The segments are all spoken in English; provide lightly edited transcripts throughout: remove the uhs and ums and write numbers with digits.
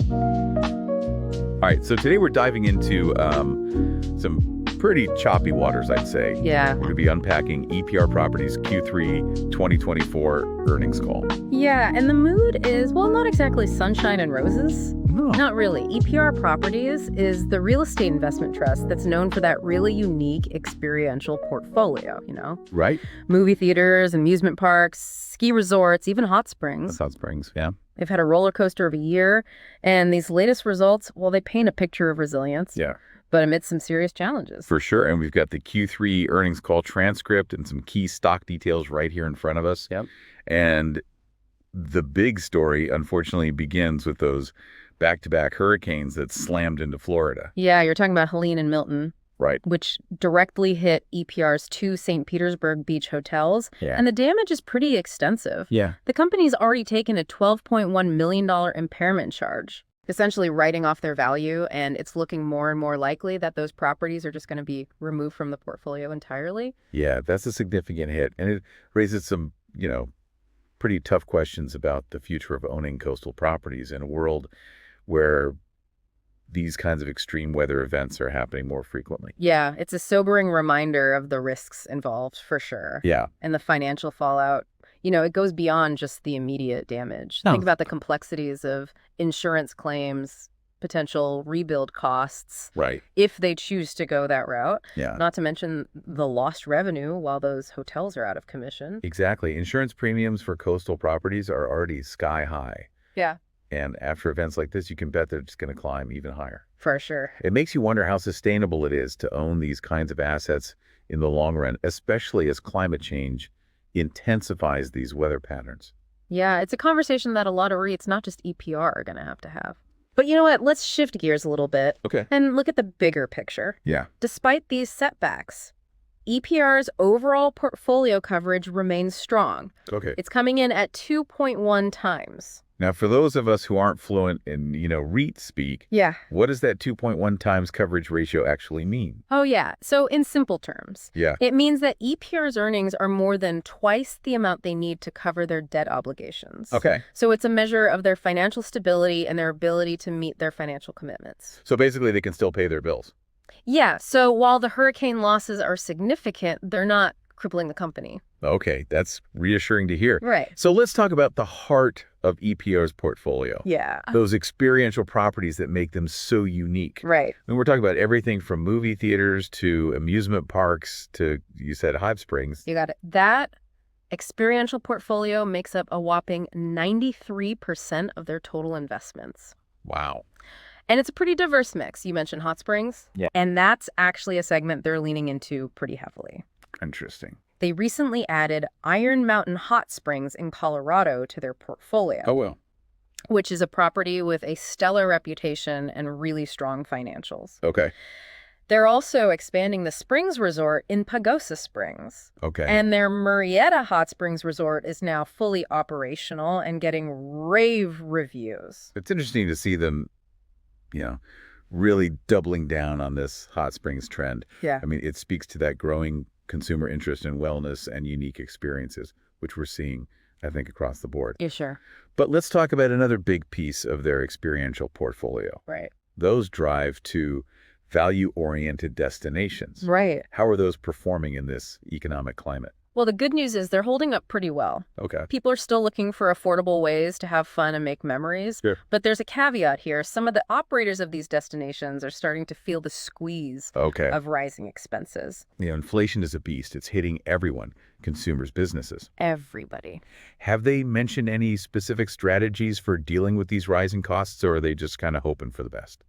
All right, so today we're diving into some pretty choppy waters, I'd say. Yeah. We're going to be unpacking EPR Properties Q3 2024 earnings call. Yeah, and the mood is, well, not exactly sunshine and roses. No. Not really. EPR Properties is the real estate investment trust that's known for that really unique experiential portfolio, Right? Movie theaters, amusement parks, ski resorts, even hot springs. Hot Springs, yeah. They've had a roller coaster of a year, and these latest results, well, they paint a picture of resilience. Yeah. But amidst some serious challenges. For sure. And we've got the Q3 earnings call transcript and some key stock details right here in front of us. Yep. And the big story, unfortunately, begins with those back-to-back hurricanes that slammed into Florida. Yeah, you're talking about Helene and Milton. Right. Which directly hit EPR's two St. Petersburg beach hotels. Yeah. And the damage is pretty extensive. Yeah. The company's already taken a $12.1 million impairment charge, essentially writing off their value, and it's looking more and more likely that those properties are just going to be removed from the portfolio entirely. Yeah, that's a significant hit. And it raises some, pretty tough questions about the future of owning coastal properties in a world where these kinds of extreme weather events are happening more frequently. Yeah, it's a sobering reminder of the risks involved, for sure. Yeah. And the financial fallout. It goes beyond just the immediate damage. No. Think about the complexities of insurance claims, potential rebuild costs. Right. If they choose to go that route. Yeah. Not to mention the lost revenue while those hotels are out of commission. Exactly. Insurance premiums for coastal properties are already sky high. Yeah. And after events like this, you can bet they're just going to climb even higher. For sure. It makes you wonder how sustainable it is to own these kinds of assets in the long run, especially as climate change intensifies these weather patterns. Yeah, it's a conversation that a lot of REITs, not just EPR, are going to have. But you know what? Let's shift gears a little bit. Okay. And look at the bigger picture. Yeah. Despite these setbacks, EPR's overall portfolio coverage remains strong. Okay. It's coming in at 2.1 times. Now, for those of us who aren't fluent in, REIT speak, Yeah. what does that 2.1 times coverage ratio actually mean? Oh, yeah. So in simple terms, Yeah. it means that EPR's earnings are more than twice the amount they need to cover their debt obligations. Okay. So it's a measure of their financial stability and their ability to meet their financial commitments. So basically, they can still pay their bills. Yeah. So while the hurricane losses are significant, they're not crippling the company. Okay, that's reassuring to hear. Right. So let's talk about the heart of EPR's portfolio. Yeah. Those experiential properties that make them so unique. Right. And we're talking about everything from movie theaters to amusement parks to, you said, hot springs. You got it. That experiential portfolio makes up a whopping 93% of their total investments. Wow. And it's a pretty diverse mix. You mentioned hot springs. Yeah. And that's actually a segment they're leaning into pretty heavily. Interesting. They recently added Iron Mountain Hot Springs in Colorado to their portfolio. Oh, well. Which is a property with a stellar reputation and really strong financials. Okay. They're also expanding the Springs Resort in Pagosa Springs. Okay. And their Murrieta Hot Springs Resort is now fully operational and getting rave reviews. It's interesting to see them, really doubling down on this hot springs trend. Yeah. I mean, it speaks to that growing consumer interest in wellness and unique experiences, which we're seeing, I think, across the board. Yeah, sure. But let's talk about another big piece of their experiential portfolio. Right. Those drive to value-oriented destinations. Right. How are those performing in this economic climate? Well, the good news is they're holding up pretty well. Okay. People are still looking for affordable ways to have fun and make memories. Sure. But there's a caveat here. Some of the operators of these destinations are starting to feel the squeeze Okay. of rising expenses. Inflation is a beast. It's hitting everyone, consumers, businesses. Everybody. Have they mentioned any specific strategies for dealing with these rising costs, or are they just kind of hoping for the best?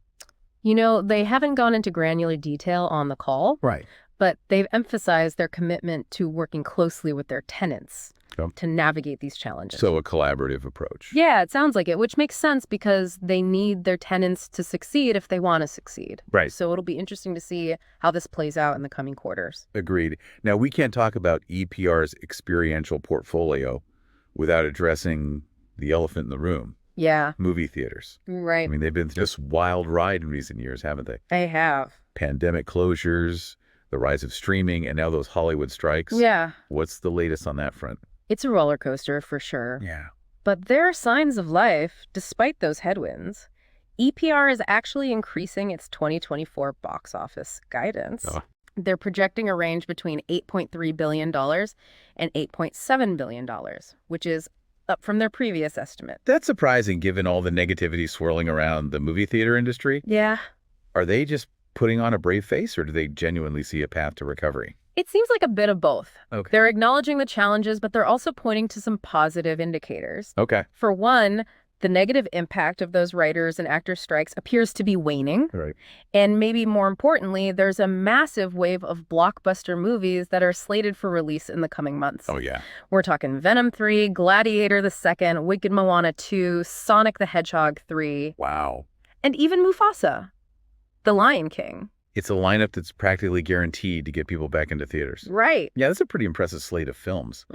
They haven't gone into granular detail on the call. Right. But they've emphasized their commitment to working closely with their tenants to navigate these challenges. So a collaborative approach. Yeah, it sounds like it, which makes sense because they need their tenants to succeed if they want to succeed. Right. So it'll be interesting to see how this plays out in the coming quarters. Agreed. Now, we can't talk about EPR's experiential portfolio without addressing the elephant in the room. Yeah. Movie theaters. Right. I mean, they've been through this wild ride in recent years, haven't they? They have. Pandemic closures, the rise of streaming, and now those Hollywood strikes. Yeah. What's the latest on that front? It's a roller coaster for sure. Yeah. But there are signs of life despite those headwinds. EPR is actually increasing its 2024 box office guidance. Oh. They're projecting a range between $8.3 billion and $8.7 billion, which is up from their previous estimate. That's surprising given all the negativity swirling around the movie theater industry. Yeah. Are they just putting on a brave face, or do they genuinely see a path to recovery? It seems like a bit of both. Okay. They're acknowledging the challenges, but they're also pointing to some positive indicators. Okay. For one, the negative impact of those writers and actors' strikes appears to be waning. Right. And maybe more importantly, there's a massive wave of blockbuster movies that are slated for release in the coming months. Oh, yeah. We're talking Venom 3, Gladiator the Second, Wicked Moana 2, Sonic the Hedgehog 3, Wow. and even Mufasa, The Lion King. It's a lineup that's practically guaranteed to get people back into theaters. Right. Yeah, that's a pretty impressive slate of films.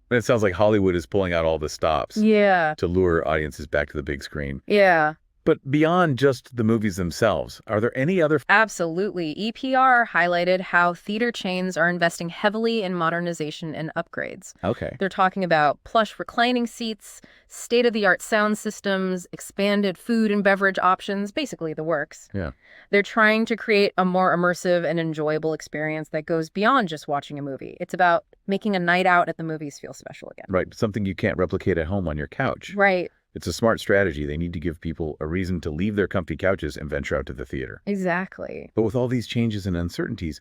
And it sounds like Hollywood is pulling out all the stops Yeah. to lure audiences back to the big screen. Yeah. But beyond just the movies themselves, are there any other... Absolutely. EPR highlighted how theater chains are investing heavily in modernization and upgrades. Okay. They're talking about plush reclining seats, state-of-the-art sound systems, expanded food and beverage options, basically the works. Yeah. They're trying to create a more immersive and enjoyable experience that goes beyond just watching a movie. It's about making a night out at the movies feel special again. Right. Something you can't replicate at home on your couch. Right. It's a smart strategy. They need to give people a reason to leave their comfy couches and venture out to the theater. Exactly. But with all these changes and uncertainties,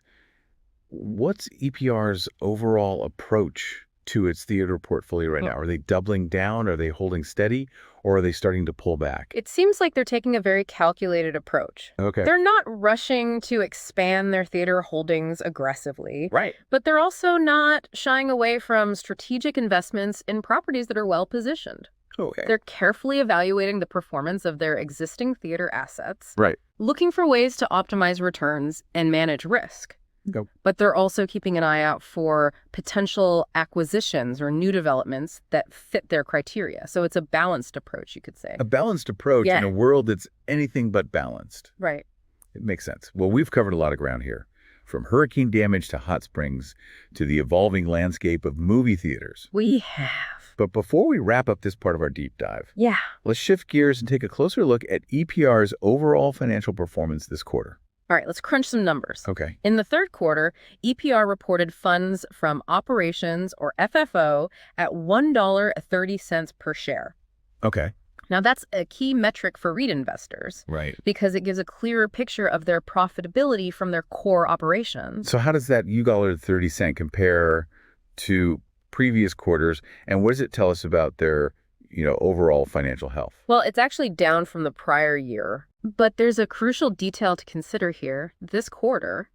what's EPR's overall approach to its theater portfolio right now? Are they doubling down? Are they holding steady? Or are they starting to pull back? It seems like they're taking a very calculated approach. Okay. They're not rushing to expand their theater holdings aggressively, Right. but they're also not shying away from strategic investments in properties that are well positioned. Okay. They're carefully evaluating the performance of their existing theater assets, Right. looking for ways to optimize returns and manage risk. Go. But they're also keeping an eye out for potential acquisitions or new developments that fit their criteria. So it's a balanced approach, you could say. A balanced approach Yeah. in a world that's anything but balanced. Right. It makes sense. Well, we've covered a lot of ground here, from hurricane damage to hot springs to the evolving landscape of movie theaters. We have. But before we wrap up this part of our deep dive, Yeah. let's shift gears and take a closer look at EPR's overall financial performance this quarter. All right, let's crunch some numbers. Okay. In the third quarter, EPR reported funds from operations, or FFO, at $1.30 per share. Okay. Now, that's a key metric for REIT investors Right. because it gives a clearer picture of their profitability from their core operations. So how does that $1.30 compare to previous quarters, and what does it tell us about their, overall financial health? Well, it's actually down from the prior year, but there's a crucial detail to consider here. This quarter,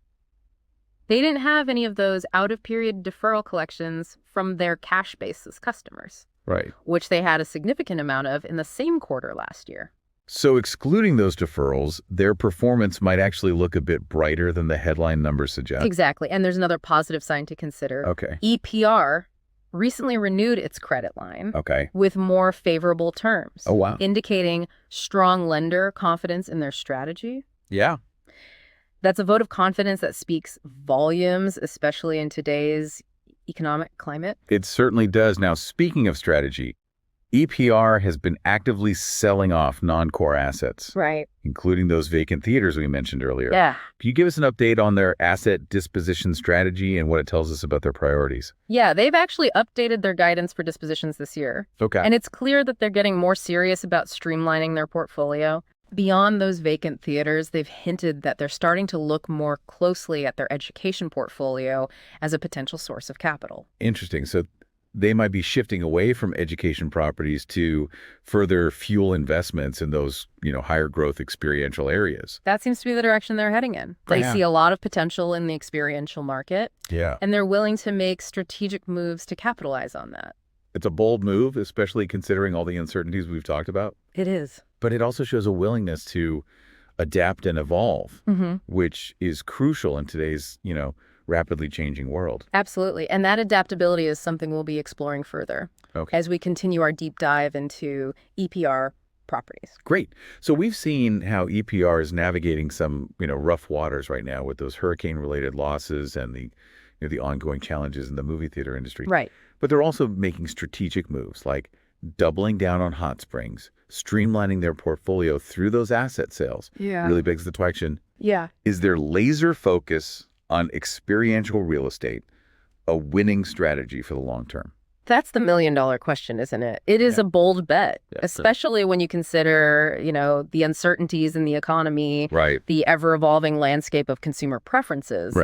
they didn't have any of those out-of-period deferral collections from their cash basis customers, Right. which they had a significant amount of in the same quarter last year. So excluding those deferrals, their performance might actually look a bit brighter than the headline numbers suggest. Exactly. And there's another positive sign to consider. Okay. EPR recently renewed its credit line Okay. with more favorable terms, Oh, wow. indicating strong lender confidence in their strategy. Yeah. That's a vote of confidence that speaks volumes, especially in today's economic climate. It certainly does. Now, speaking of strategy, EPR has been actively selling off non-core assets, Right. including those vacant theaters we mentioned earlier. Yeah. Can you give us an update on their asset disposition strategy and what it tells us about their priorities? Yeah, they've actually updated their guidance for dispositions this year. Okay. And it's clear that they're getting more serious about streamlining their portfolio. Beyond those vacant theaters, they've hinted that they're starting to look more closely at their education portfolio as a potential source of capital. Interesting. So they might be shifting away from education properties to further fuel investments in those, higher growth experiential areas. That seems to be the direction they're heading in. They Yeah. see a lot of potential in the experiential market, Yeah. and they're willing to make strategic moves to capitalize on that. It's a bold move, especially considering all the uncertainties we've talked about. It is. But it also shows a willingness to adapt and evolve, which is crucial in today's, rapidly changing world. Absolutely. And that adaptability is something we'll be exploring further Okay. as we continue our deep dive into EPR properties. Great. So we've seen how EPR is navigating some, rough waters right now with those hurricane-related losses and the ongoing challenges in the movie theater industry. Right. But they're also making strategic moves like doubling down on hot springs, streamlining their portfolio through those asset sales, really begs the question, is their laser focus on experiential real estate a winning strategy for the long term? That's the million-dollar question, isn't it? It is a bold bet, especially when you consider, the uncertainties in the economy, the ever-evolving landscape of consumer preferences.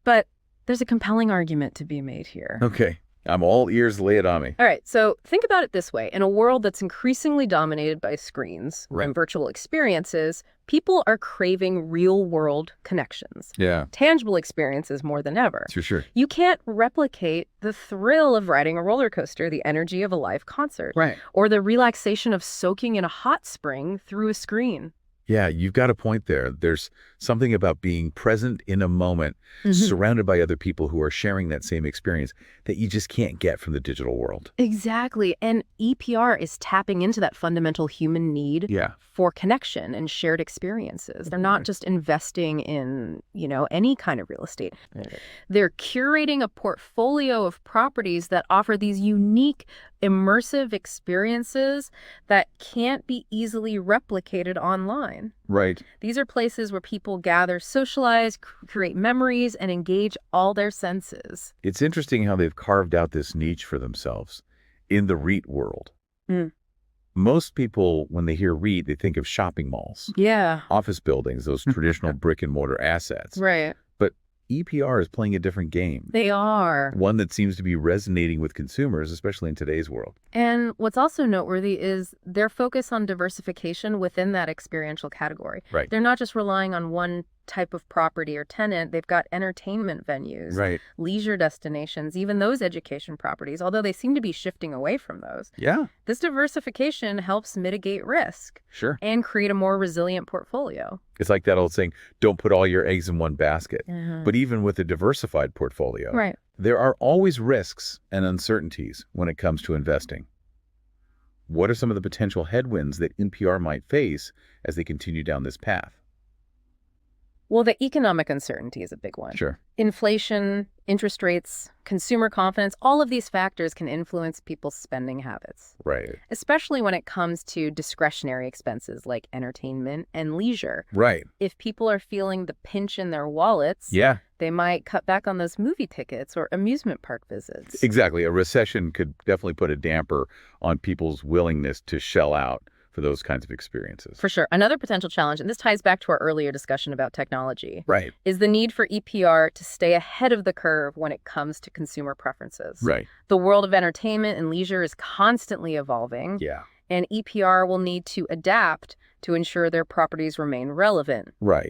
But there's a compelling argument to be made here. Okay. I'm all ears. Lay it on me. All right. So think about it this way. In a world that's increasingly dominated by screens and virtual experiences, people are craving real-world connections. Tangible experiences more than ever. Sure. You can't replicate the thrill of riding a roller coaster, the energy of a live concert, or the relaxation of soaking in a hot spring through a screen. Yeah, you've got a point there. There's something about being present in a moment, surrounded by other people who are sharing that same experience that you just can't get from the digital world. Exactly. And EPR is tapping into that fundamental human need for connection and shared experiences. They're not just investing in, any kind of real estate. They're curating a portfolio of properties that offer these unique, immersive experiences that can't be easily replicated online. These are places where people gather, socialize, create memories, and engage all their senses. It's interesting how they've carved out this niche for themselves in the REIT world. Most people, when they hear REIT, they think of shopping malls, office buildings, those traditional brick and mortar assets. But EPR is playing a different game. They are. One that seems to be resonating with consumers, especially in today's world. And what's also noteworthy is their focus on diversification within that experiential category. They're not just relying on one type of property or tenant. They've got entertainment venues, leisure destinations, even those education properties, although they seem to be shifting away from those. This diversification helps mitigate risk and create a more resilient portfolio. It's like that old saying, don't put all your eggs in one basket. But even with a diversified portfolio, there are always risks and uncertainties when it comes to investing. What are some of the potential headwinds that NPR might face as they continue down this path? Well, the economic uncertainty is a big one. Inflation, interest rates, consumer confidence, all of these factors can influence people's spending habits. Especially when it comes to discretionary expenses like entertainment and leisure. If people are feeling the pinch in their wallets, they might cut back on those movie tickets or amusement park visits. Exactly. A recession could definitely put a damper on people's willingness to shell out for those kinds of experiences. For sure. Another potential challenge, and this ties back to our earlier discussion about technology, is the need for EPR to stay ahead of the curve when it comes to consumer preferences. The world of entertainment and leisure is constantly evolving, and EPR will need to adapt to ensure their properties remain relevant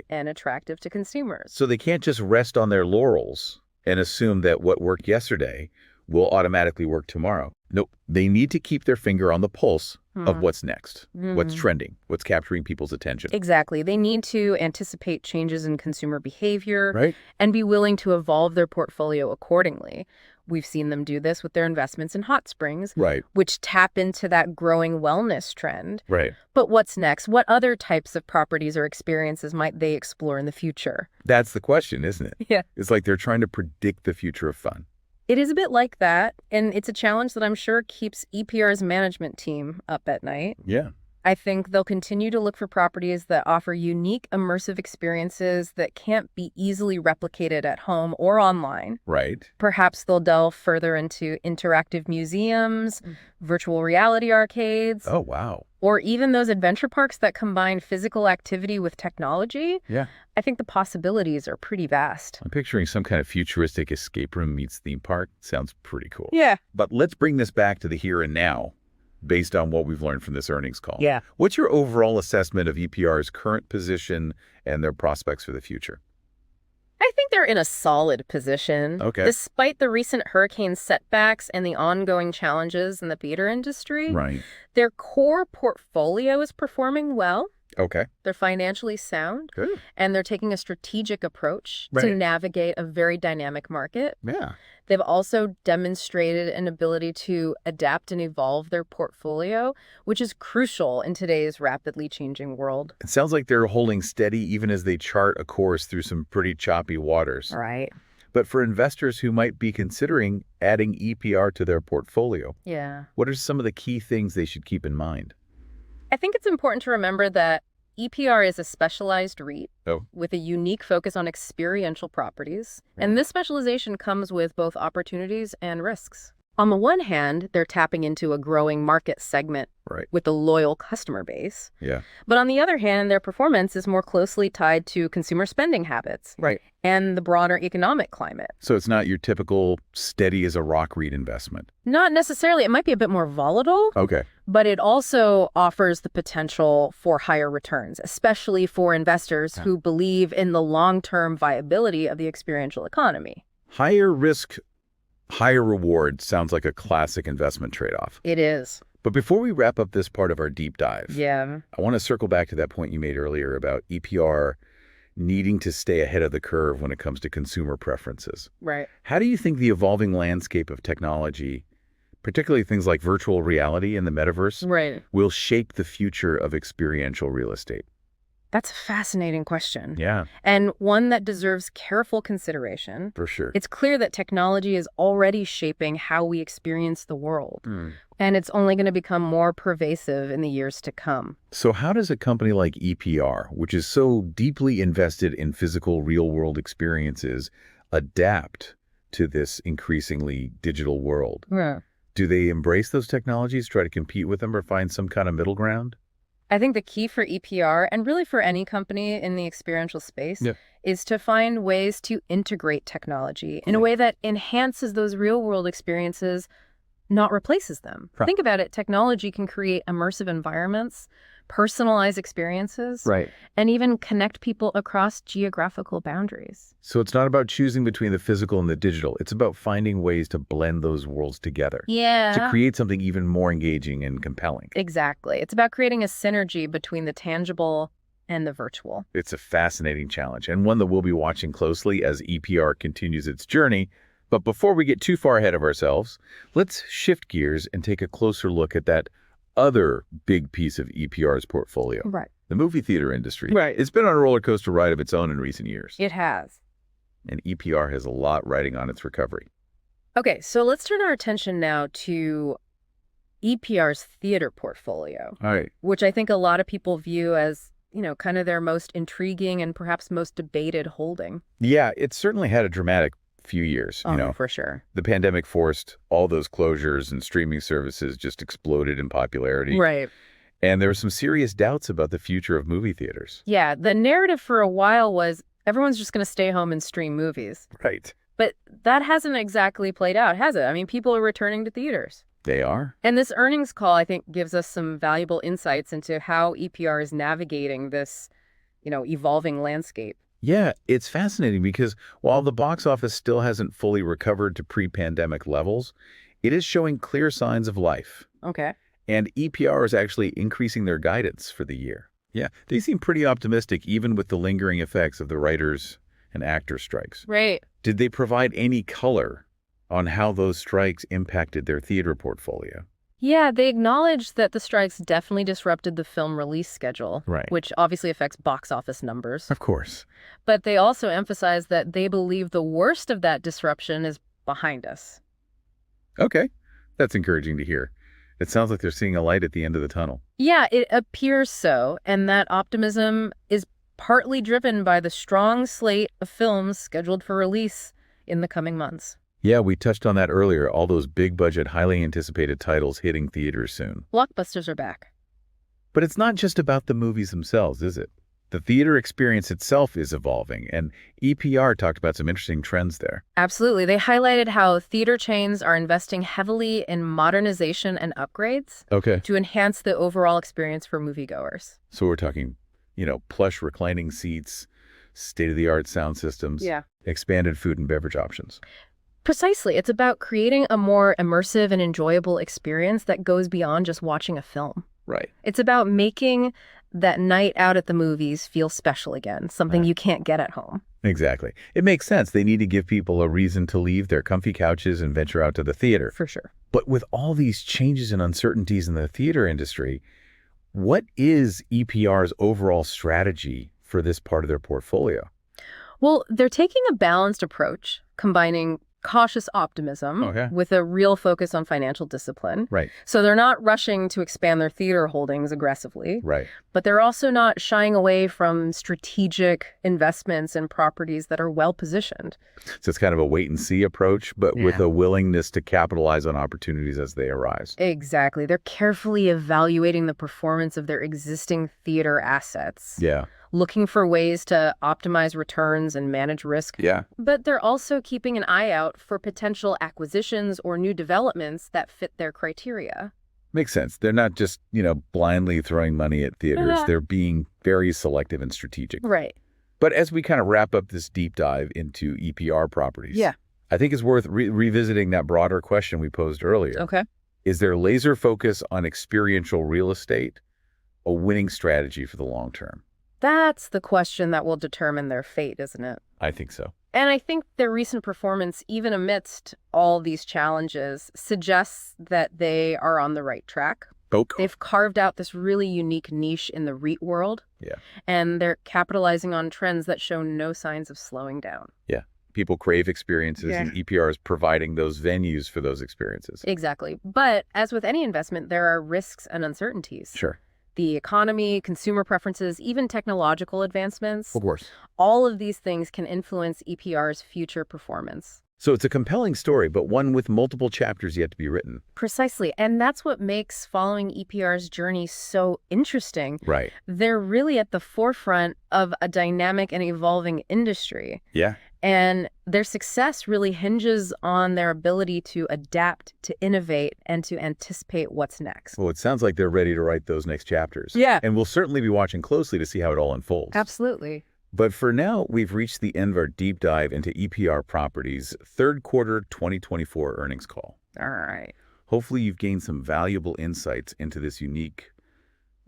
and attractive to consumers. So they can't just rest on their laurels and assume that what worked yesterday will automatically work tomorrow. Nope. They need to keep their finger on the pulse of what's next, what's trending, what's capturing people's attention. Exactly. They need to anticipate changes in consumer behavior and be willing to evolve their portfolio accordingly. We've seen them do this with their investments in hot springs, which tap into that growing wellness trend. But what's next? What other types of properties or experiences might they explore in the future? That's the question, isn't it? It's like they're trying to predict the future of fun. It is a bit like that, and it's a challenge that I'm sure keeps EPR's management team up at night. I think they'll continue to look for properties that offer unique, immersive experiences that can't be easily replicated at home or online. Perhaps they'll delve further into interactive museums, virtual reality arcades. Or even those adventure parks that combine physical activity with technology. I think the possibilities are pretty vast. I'm picturing some kind of futuristic escape room meets theme park. Sounds pretty cool. Yeah. But let's bring this back to the here and now based on what we've learned from this earnings call. Yeah. What's your overall assessment of EPR's current position and their prospects for the future? I think they're in a solid position. Okay. Despite the recent hurricane setbacks and the ongoing challenges in the theater industry, their core portfolio is performing well. Okay. They're financially sound. Good. And they're taking a strategic approach to navigate a very dynamic market. Yeah. They've also demonstrated an ability to adapt and evolve their portfolio, which is crucial in today's rapidly changing world. It sounds like they're holding steady even as they chart a course through some pretty choppy waters. Right. But for investors who might be considering adding EPR to their portfolio, Yeah. what are some of the key things they should keep in mind? I think it's important to remember that EPR is a specialized REIT Oh. with a unique focus on experiential properties, and this specialization comes with both opportunities and risks. On the one hand, they're tapping into a growing market segment Right. with a loyal customer base. Yeah. But on the other hand, their performance is more closely tied to consumer spending habits Right. and the broader economic climate. So it's not your typical steady as a rock REIT investment. Not necessarily. It might be a bit more volatile, Okay. but it also offers the potential for higher returns, especially for investors who believe in the long-term viability of the experiential economy. Higher risk, higher reward sounds like a classic investment trade-off. It is. But before we wrap up this part of our deep dive, Yeah. I want to circle back to that point you made earlier about EPR needing to stay ahead of the curve when it comes to consumer preferences. Right. How do you think the evolving landscape of technology, particularly things like virtual reality and the metaverse, Right. will shape the future of experiential real estate? That's a fascinating question. Yeah, And one that deserves careful consideration. for sure. It's clear that technology is already shaping how we experience the world, and it's only going to become more pervasive in the years to come. So how does a company like EPR, which is so deeply invested in physical real-world experiences, adapt to this increasingly digital world? Yeah. Do they embrace those technologies, try to compete with them, or find some kind of middle ground? I think the key for EPR, and really for any company in the experiential space, Yeah. is to find ways to integrate technology in a way that enhances those real-world experiences, not replaces them. Right. Think about it. Technology can create immersive environments, personalize experiences, Right. and even connect people across geographical boundaries. So it's not about choosing between the physical and the digital. It's about finding ways to blend those worlds together Yeah. to create something even more engaging and compelling. Exactly. It's about creating a synergy between the tangible and the virtual. It's a fascinating challenge and one that we'll be watching closely as EPR continues its journey. But before we get too far ahead of ourselves, let's shift gears and take a closer look at that other big piece of EPR's portfolio, Right. the movie theater industry. Right. It's been on a roller coaster ride of its own in recent years, It has. and EPR has a lot riding on its recovery. Okay, so let's turn our attention now to EPR's theater portfolio, All right. which I think a lot of people view as, kind of their most intriguing and perhaps most debated holding. Yeah, it certainly had a dramatic few years. For sure. The pandemic forced all those closures and streaming services just exploded in popularity. Right. And there were some serious doubts about the future of movie theaters. Yeah, the narrative for a while was everyone's just going to stay home and stream movies. Right. But that hasn't exactly played out, has it? I mean, people are returning to theaters. They are. And this earnings call, I think, gives us some valuable insights into how EPR is navigating this, evolving landscape. Yeah, it's fascinating because while the box office still hasn't fully recovered to pre-pandemic levels, it is showing clear signs of life. Okay. And EPR is actually increasing their guidance for the year. Yeah, they seem pretty optimistic even with the lingering effects of the writers and actors strikes. Right. Did they provide any color on how those strikes impacted their theater portfolio? Yeah, they acknowledged that the strikes definitely disrupted the film release schedule, Right. which obviously affects box office numbers. Of course. But they also emphasized that they believe the worst of that disruption is behind us. Okay, that's encouraging to hear. It sounds like they're seeing a light at the end of the tunnel. Yeah, it appears so, and that optimism is partly driven by the strong slate of films scheduled for release in the coming months. Yeah, we touched on that earlier, all those big-budget, highly anticipated titles hitting theaters soon. Blockbusters are back. But it's not just about the movies themselves, is it? The theater experience itself is evolving, and EPR talked about some interesting trends there. Absolutely. They highlighted how theater chains are investing heavily in modernization and upgrades Okay. to enhance the overall experience for moviegoers. So we're talking, plush reclining seats, state-of-the-art sound systems, expanded food and beverage options. Precisely. It's about creating a more immersive and enjoyable experience that goes beyond just watching a film. Right. It's about making that night out at the movies feel special again, something you can't get at home. Exactly. It makes sense. They need to give people a reason to leave their comfy couches and venture out to the theater. For sure. But with all these changes and uncertainties in the theater industry, what is EPR's overall strategy for this part of their portfolio? Well, they're taking a balanced approach, combining cautious optimism Okay. with a real focus on financial discipline. Right. So they're not rushing to expand their theater holdings aggressively, Right. but they're also not shying away from strategic investments in properties that are well positioned. So it's kind of a wait and see approach, but with a willingness to capitalize on opportunities as they arise. Exactly. They're carefully evaluating the performance of their existing theater assets, Yeah. looking for ways to optimize returns and manage risk. Yeah. But they're also keeping an eye out for potential acquisitions or new developments that fit their criteria. Makes sense. They're not just, blindly throwing money at theaters. They're being very selective and strategic. Right. But as we kind of wrap up this deep dive into EPR properties, I think it's worth revisiting that broader question we posed earlier. Okay. Is their laser focus on experiential real estate a winning strategy for the long term? That's the question that will determine their fate, isn't it? I think so. And I think their recent performance, even amidst all these challenges, suggests that they are on the right track. They've carved out this really unique niche in the REIT world. Yeah. And they're capitalizing on trends that show no signs of slowing down. Yeah. People crave experiences, and EPR is providing those venues for those experiences. Exactly. But as with any investment, there are risks and uncertainties. Sure. The economy, consumer preferences, even technological advancements. Of course. All of these things can influence EPR's future performance. So it's a compelling story, but one with multiple chapters yet to be written. Precisely. And that's what makes following EPR's journey so interesting. Right. They're really at the forefront of a dynamic and evolving industry. Yeah. And their success really hinges on their ability to adapt, to innovate, and to anticipate what's next. Well, it sounds like they're ready to write those next chapters. Yeah. And we'll certainly be watching closely to see how it all unfolds. Absolutely. But for now, we've reached the end of our deep dive into EPR Properties' third quarter 2024 earnings call. All right. Hopefully you've gained some valuable insights into this unique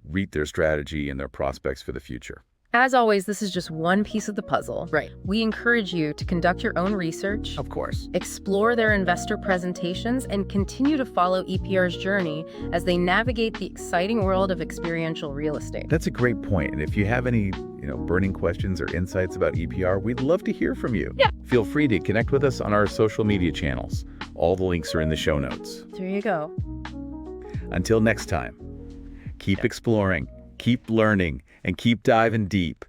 REIT, their strategy, and their prospects for the future. As always, this is just one piece of the puzzle. Right. We encourage you to conduct your own research, Of course. explore their investor presentations, and continue to follow EPR's journey as they navigate the exciting world of experiential real estate. That's a great point. And if you have any, burning questions or insights about EPR, we'd love to hear from you. Yeah. Feel free to connect with us on our social media channels. All the links are in the show notes. There you go. Until next time, keep exploring, keep learning, and keep diving deep